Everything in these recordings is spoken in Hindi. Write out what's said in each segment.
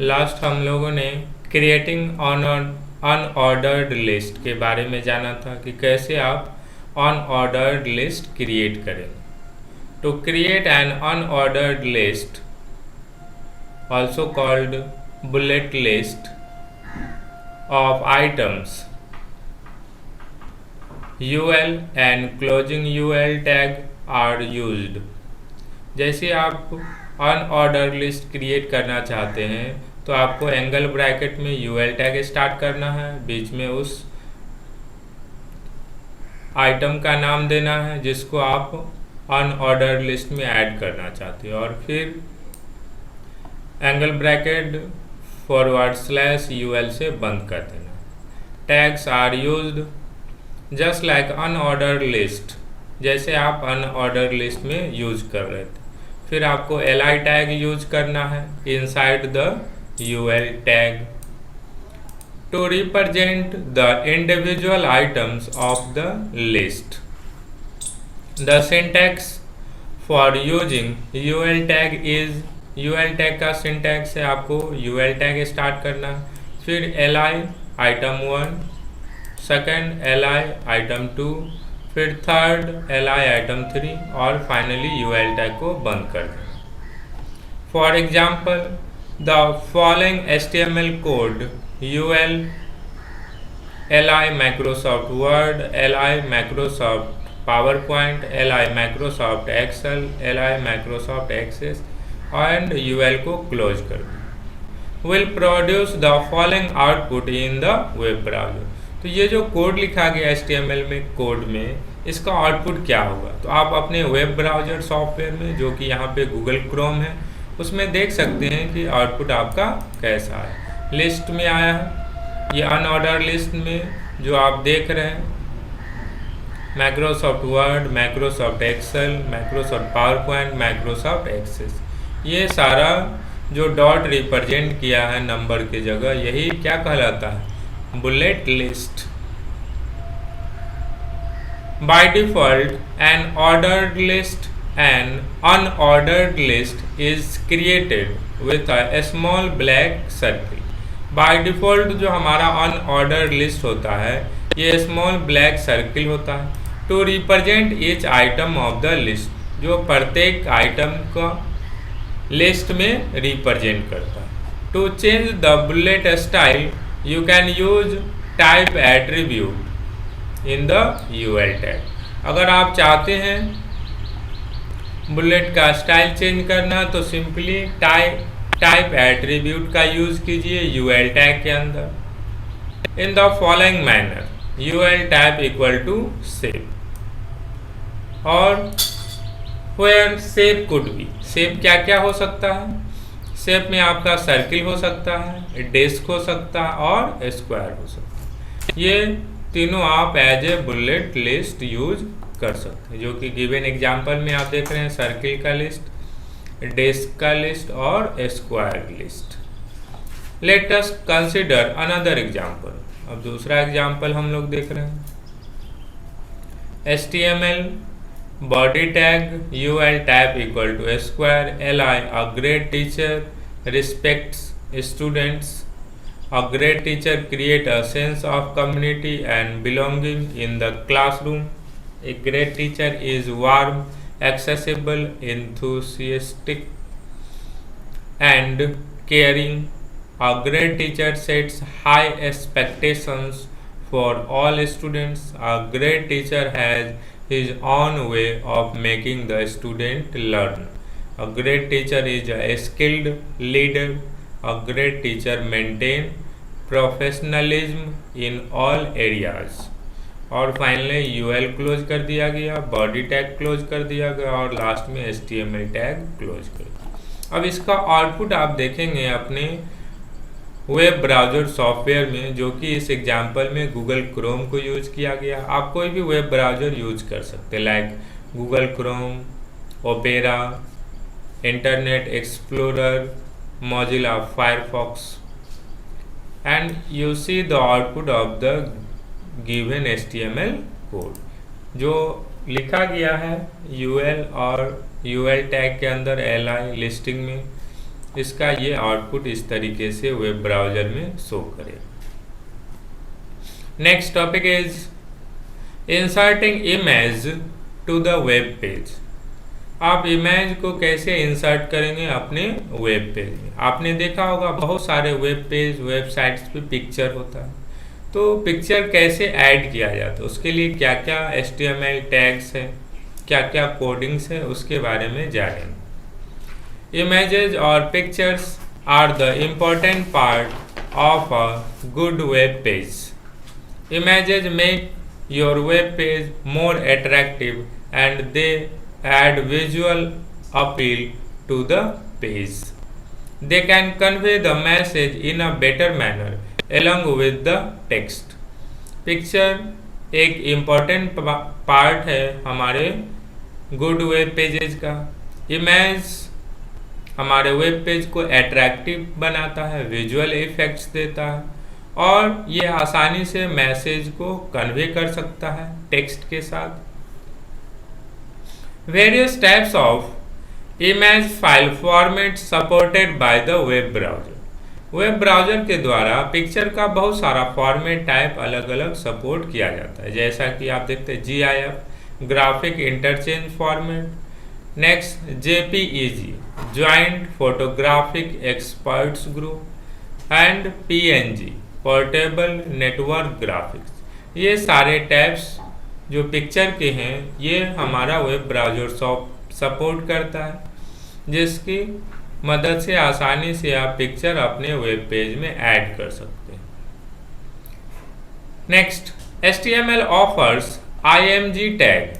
लास्ट हम लोगों ने क्रिएटिंग ऑन अनऑर्डर्ड लिस्ट के बारे में जाना था कि कैसे आप अनऑर्डर्ड लिस्ट क्रिएट करें। To create an unordered list also called bullet list of items, UL and closing UL tag are used। जैसे आप अनऑर्डर लिस्ट क्रिएट करना चाहते हैं तो आपको एंगल ब्रैकेट में UL टैग स्टार्ट करना है, बीच में उस आइटम का नाम देना है जिसको आप अनऑर्डर लिस्ट में ऐड करना चाहते हैं, और फिर एंगल ब्रैकेट /UL से बंद कर देना। Tags are used just like unorder list, जैसे आप अनऑर्डर लिस्ट में यूज कर रहे थे। फिर आपको LI टैग यूज करना है inside the UL tag to represent the individual items of the list. The syntax for using UL tag is, UL tag का सिंटैक्स है आपको UL टैग स्टार्ट करना, फिर LI item 1, second LI item 2, फिर थर्ड LI आइटम 3 और फाइनली UL टैग को बंद कर देना। For example the following HTML code UL LI Microsoft Word, LI Microsoft PowerPoint, LI Microsoft Excel, LI Microsoft Access and UL को क्लोज कर दो। will produce the following output in the web browser। तो ये जो कोड लिखा गया HTML में कोड में, इसका आउटपुट क्या होगा? तो आप अपने वेब ब्राउजर सॉफ्टवेयर में, जो कि यहाँ पे गूगल क्रोम है, उसमें देख सकते हैं कि आउटपुट आपका कैसा है। लिस्ट में आया है, ये अनऑर्डर लिस्ट में जो आप देख रहे हैं, Microsoft Word, Microsoft Excel, Microsoft PowerPoint, Microsoft Access, ये सारा जो डॉट रिप्रेजेंट किया है नंबर की जगह, यही क्या कहलाता है? Bullet list. By default an ordered list an unordered list is created with a small black circle. By default जो हमारा अनऑर्डर्ड लिस्ट होता है, ये स्मॉल ब्लैक सर्किल होता है to represent each item of the list, जो प्रत्येक आइटम का लिस्ट में रिप्रेजेंट करता है। To change the bullet style you can use type attribute in the UL tag. अगर आप चाहते हैं बुलेट का स्टाइल चेंज करना तो सिंपली टाइप एट्रीब्यूट का यूज कीजिए UL टैग के अंदर। In the following manner UL type equal to save, और where shape could be, shape क्या क्या हो सकता है? शेप में आपका सर्किल हो सकता है, डिस्क हो सकता है और स्क्वायर हो सकता है। ये तीनों आप as a bullet list use कर सकते हैं, जो कि गिवन एग्जांपल में आप देख रहे हैं, सर्किल का लिस्ट, डिस्क का लिस्ट और square list. Let us consider another example. अब दूसरा एग्जांपल हम लोग देख रहे हैं, HTML body tag UL type equal to square, LI a great teacher respects students, a great teacher create a sense of community and belonging in the classroom, a great teacher is warm, accessible, enthusiastic and caring, a great teacher sets high expectations for all students, a great teacher has his own way of making the student learn, a great teacher is a skilled leader, a great teacher maintain professionalism in all areas। और फाइनली UL क्लोज कर दिया गया, बॉडी टैग क्लोज कर दिया गया और लास्ट में HTML टैग क्लोज कर दिया। अब इसका आउटपुट आप देखेंगे अपने वेब ब्राउज़र सॉफ्टवेयर में, जो कि इस एग्जांपल में गूगल क्रोम को यूज किया गया। आप कोई भी वेब ब्राउज़र यूज कर सकते हैं, like Google Chrome, opera, internet explorer, Mozilla Firefox, and you see the output of the given HTML code जो लिखा गया है UL और UL टैग के अंदर LI लिस्टिंग में। इसका ये आउटपुट इस तरीके से वेब ब्राउज़र में शो करेगा। Next topic is inserting image to the web page. आप इमेज को कैसे इंसर्ट करेंगे अपने वेब पेज में। आपने देखा होगा बहुत सारे वेब पेज वेबसाइट्स पे पिक्चर होता है, तो पिक्चर कैसे ऐड किया जाता है, उसके लिए क्या क्या HTML टैग्स है, क्या क्या कोडिंग्स है, उसके बारे में जानेंगे। इमेजेस और pictures are the important part of a good web page. Images make your web page more attractive and they add visual appeal to the page. They can convey the message in a better manner along with the text. Picture एक इम्पॉर्टेंट पार्ट है हमारे गुड वेब पेजेस का। इमेज हमारे वेब पेज को अट्रैक्टिव बनाता है, विजुअल इफेक्ट्स देता है और ये आसानी से मैसेज को कन्वे कर सकता है टेक्स्ट के साथ। Various types of image file format supported by the web browser. Web browser के द्वारा पिक्चर का बहुत सारा फॉर्मेट टाइप अलग अलग सपोर्ट किया जाता है, जैसा कि आप देखते हैं GIF graphic interchange format, next JPEG joint photographic experts group and PNG portable network graphics. ये सारे टैब्स जो पिक्चर के हैं ये हमारा वेब ब्राउज़र सपोर्ट करता है, जिसकी मदद से आसानी से आप पिक्चर अपने वेब पेज में ऐड कर सकते हैं। Next, HTML offers IMG tag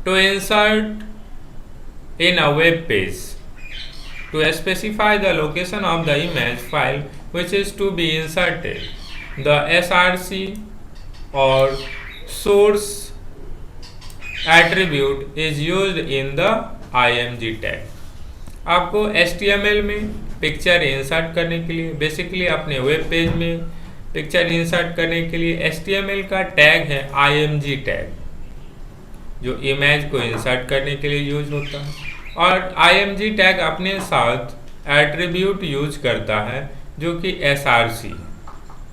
to insert in a web page to specify the location of the image file which is to be inserted. The src or source attribute is used in the img tag. आपको HTML में पिक्चर इंसर्ट करने के लिए, बेसिकली अपने वेब पेज में पिक्चर इंसर्ट करने के लिए HTML का टैग है img टैग, जो इमेज को इंसर्ट करने के लिए यूज होता है। और IMG टैग अपने साथ एट्रीब्यूट यूज करता है जो कि SRC,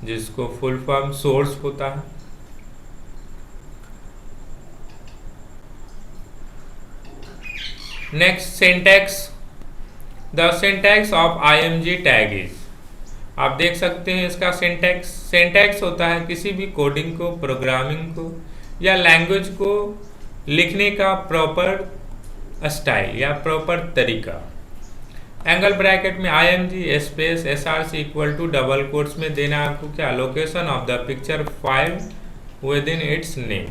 जिसको फुल फॉर्म सोर्स होता है। Next, syntax. The syntax of IMG tag is, आप देख सकते हैं इसका सिंटैक्स। सिंटैक्स होता है किसी भी कोडिंग को, प्रोग्रामिंग को या लैंग्वेज को लिखने का प्रॉपर स्टाइल या प्रॉपर तरीका। एंगल ब्रैकेट में IMG space SRC equal to double quotes में देना आपको क्या, location of the picture file within its name.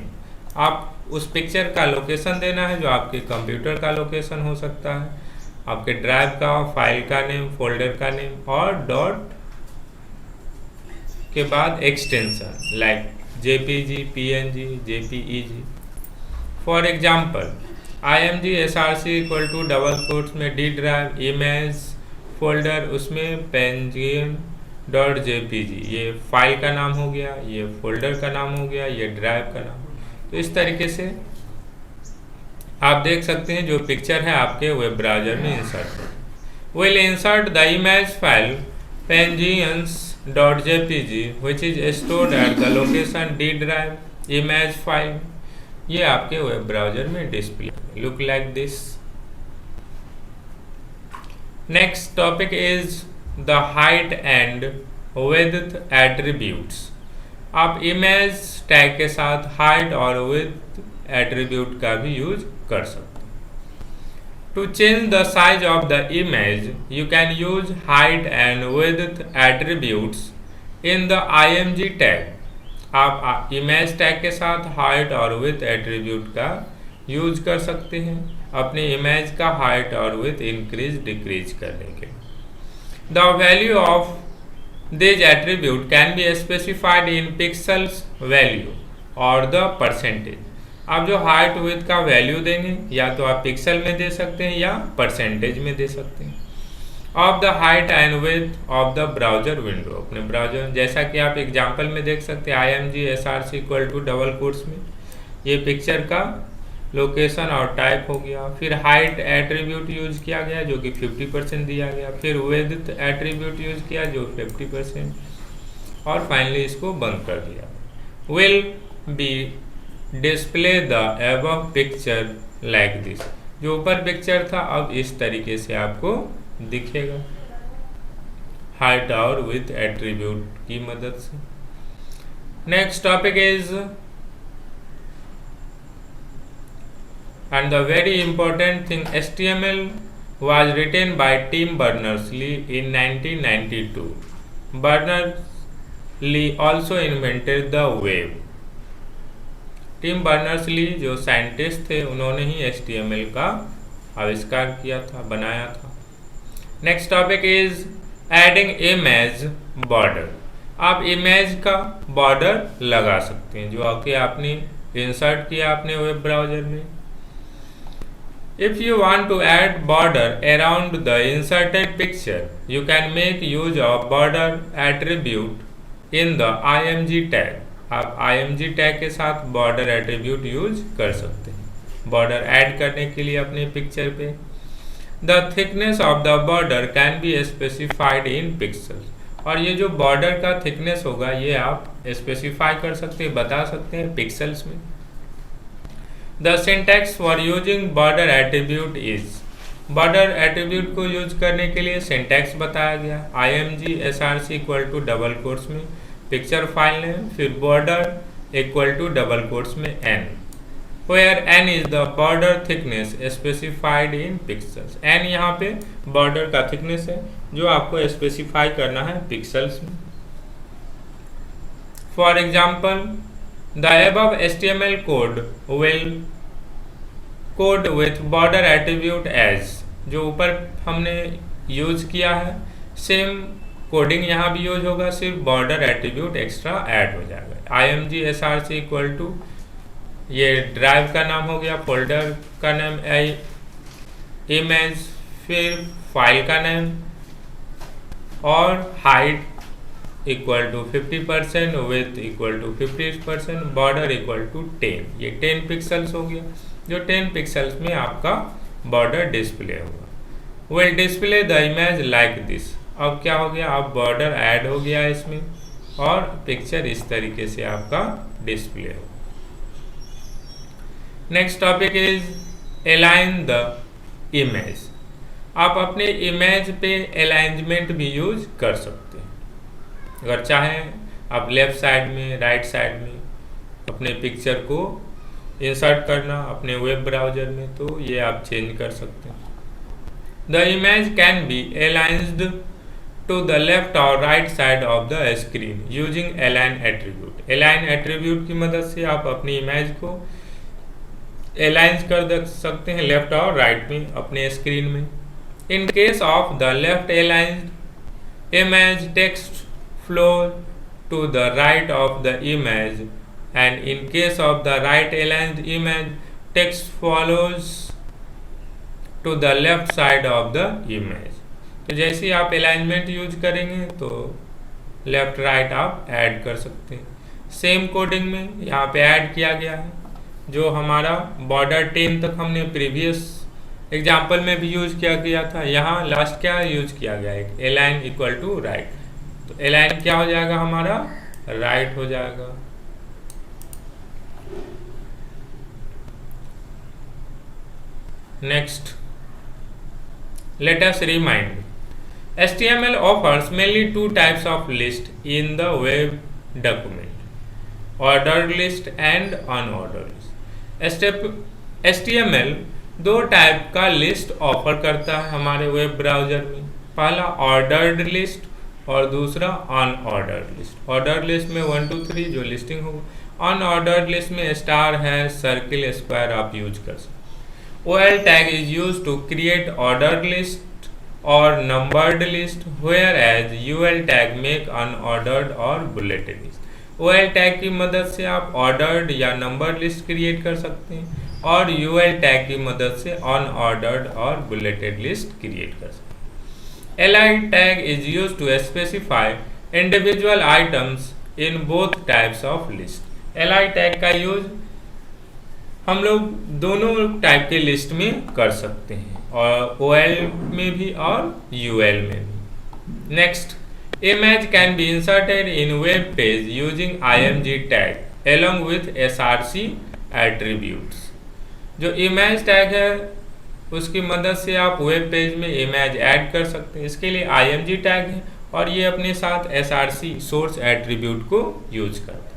आप उस पिक्चर का लोकेशन देना है जो आपके कंप्यूटर का लोकेशन हो सकता है, आपके ड्राइव का, फाइल का नेम, फोल्डर का नेम और डॉट के बाद extension like JPG, PNG, JPEG। For example IMG SRC equal to double quotes में D ड्राइव इमेज फोल्डर, उसमें penguin.jpg, ये फाइल का नाम हो गया, ये फोल्डर का नाम हो गया, ये ड्राइव का नाम। तो इस तरीके से आप देख सकते हैं जो पिक्चर है आपके वेब ब्राउज़र में इंसर्ट है। Will insert the image file penguins.jpg which is stored at the location D drive image file. ये आपके वेब ब्राउज़र में display look like this. Next topic is the height and width attributes. आप इमेज टैग के साथ हाइट और विड्थ एट्रीब्यूट का भी यूज कर सकते हैं। To change the size of the image you can use height and width attributes in the IMG tag. आप इमेज टैग के साथ हाइट और विड्थ एट्रीब्यूट का यूज कर सकते हैं अपने इमेज का हाइट और विड्थ इंक्रीज डिक्रीज करने के लिए। The value of this attribute can be specified in pixels value और द परसेंटेज। आप जो हाइट विड्थ का वैल्यू देंगे या तो आप पिक्सल में दे सकते हैं या परसेंटेज में दे सकते हैं। Of the height and width of the browser window, अपने ब्राउज़र, जैसा कि आप एग्जांपल में देख सकते हैं IMG SRC equal to double quotes में ये पिक्चर का लोकेशन और टाइप हो गया। फिर हाइट एट्रीब्यूट यूज किया गया जो कि 50% दिया गया। फिर विड्थ एट्रीब्यूट यूज किया जो 50%, और फाइनली इसको बंद कर दिया। Will be display the above picture like this, जो ऊपर पिक्चर था अब इस तरीके से आपको दिखेगा हाइट और विथ एट्रीब्यूट की मदद से। Next topic is and the very important thing, HTML was written by Tim Berners-Lee in 1992. Berners-Lee also invented the web. Tim Berners-Lee जो साइंटिस्ट थे उन्होंने ही HTML का आविष्कार किया था, बनाया था। Next topic is adding image border. आप इमेज का बॉर्डर लगा सकते हैं जो आके आपने इंसर्ट किया अपने वेब ब्राउजर में। If you want to add border around the inserted picture, you can make use of border attribute in the img tag. आप img tag के साथ border attribute यूज कर सकते हैं border ऐड करने के लिए अपने पिक्चर पे। The thickness of the border can be specified in pixels. और ये जो border का thickness होगा ये आप specify कर सकते हैं, बता सकते हैं पिक्सल्स में। The syntax for using border attribute is, border attribute को यूज करने के लिए सिंटैक्स बताया गया। img src equal to double quotes में पिक्चर फाइल नेम, फिर border equal to double quotes में n, where n is the border thickness specified in pixels. n यहाँ पे border का thickness है जो आपको स्पेसिफाई करना है पिक्सल्स में। For example, the above HTML code will code with border attribute as, जो ऊपर हमने यूज किया है सेम कोडिंग यहाँ भी यूज होगा, सिर्फ बॉर्डर एट्रीब्यूट एक्स्ट्रा ऐड हो जाएगा। img src इक्वल टू ये ड्राइव का नाम हो गया, फोल्डर का नाम इमेज, फिर फाइल का नाम, और height equal to 50%, width equal to 50%, border equal to 10। ये 10 पिक्सल्स हो गया जो 10 पिक्सल्स में आपका बॉर्डर डिस्प्ले होगा। Will display the image like this. अब क्या हो गया, अब बॉर्डर ऐड हो गया इसमें और पिक्चर इस तरीके से आपका डिस्प्ले होगा। Next topic is align the image. आप अपने इमेज पे अलाइनमेंट भी यूज कर सकते हैं। अगर चाहें आप लेफ्ट साइड में, राइट साइड में अपने पिक्चर को इंसर्ट करना अपने वेब ब्राउजर में, तो ये आप चेंज कर सकते हैं। The image can be aligned to the left or right side of the screen using align attribute. Align attribute की मदद से आप अपनी इमेज को अलाइन कर सकते हैं लेफ्ट और राइट में अपने स्क्रीन में। In case of the left aligned image, text flow to the right of the image, and in case of the right aligned image, text follows to the left side of the image. तो जैसे ही आप अलाइनमेंट यूज करेंगे तो लेफ्ट राइट आप ऐड कर सकते हैं। सेम कोडिंग में यहाँ पे ऐड किया गया है जो हमारा बॉर्डर 10 तक हमने प्रीवियस एग्जाम्पल में भी यूज किया गया था। यहाँ लास्ट क्या यूज किया गया है, अलाइन इक्वल टू राइट। तो अलाइन क्या हो जाएगा हमारा, राइट हो जाएगा। Next, let us remind, HTML offers mainly two types of list in the web document: ordered list and unordered list. HTML दो टाइप का लिस्ट ऑफर करता है हमारे वेब ब्राउजर में। पहला ऑर्डर्ड लिस्ट और दूसरा अनऑर्डर्ड लिस्ट। ऑर्डर्ड लिस्ट में 1 2 3 जो लिस्टिंग होगा, अनऑर्डर्ड लिस्ट में स्टार है, सर्किल, स्क्वायर आप यूज कर सकते। OL tag is use to create ordered list or numbered list, where as UL tag make unordered or bulleted list. OL tag की मदद से आप ऑर्डर्ड या नंबर लिस्ट क्रिएट कर सकते हैं और UL टैग की मदद से unordered or bulleted list create कर सकते हैं। Li tag is used to specify individual items in both types of list. Li tag का यूज हम लोग दोनों टाइप के लिस्ट में कर सकते हैं, और OL में भी और UL में भी। Next, image can be inserted in web page using IMG tag along with SRC attributes. जो इमेज टैग है उसकी मदद से आप वेब पेज में इमेज ऐड कर सकते हैं। इसके लिए IMG टैग है और ये अपने साथ SRC सोर्स एट्रीब्यूट को यूज करते हैं।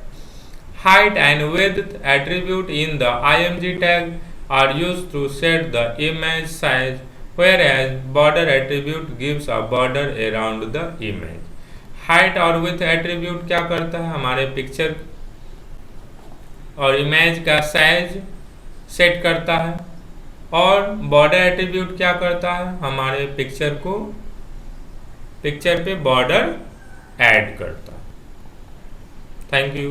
Height and width attribute in the IMG tag are used to set the image size, whereas border attribute gives a border around the image. Height और width attribute क्या करता है, हमारे पिक्चर और इमेज का साइज सेट करता है, और बॉर्डर एट्रीब्यूट क्या करता है, हमारे पिक्चर पे बॉर्डर ऐड करता है। Thank you.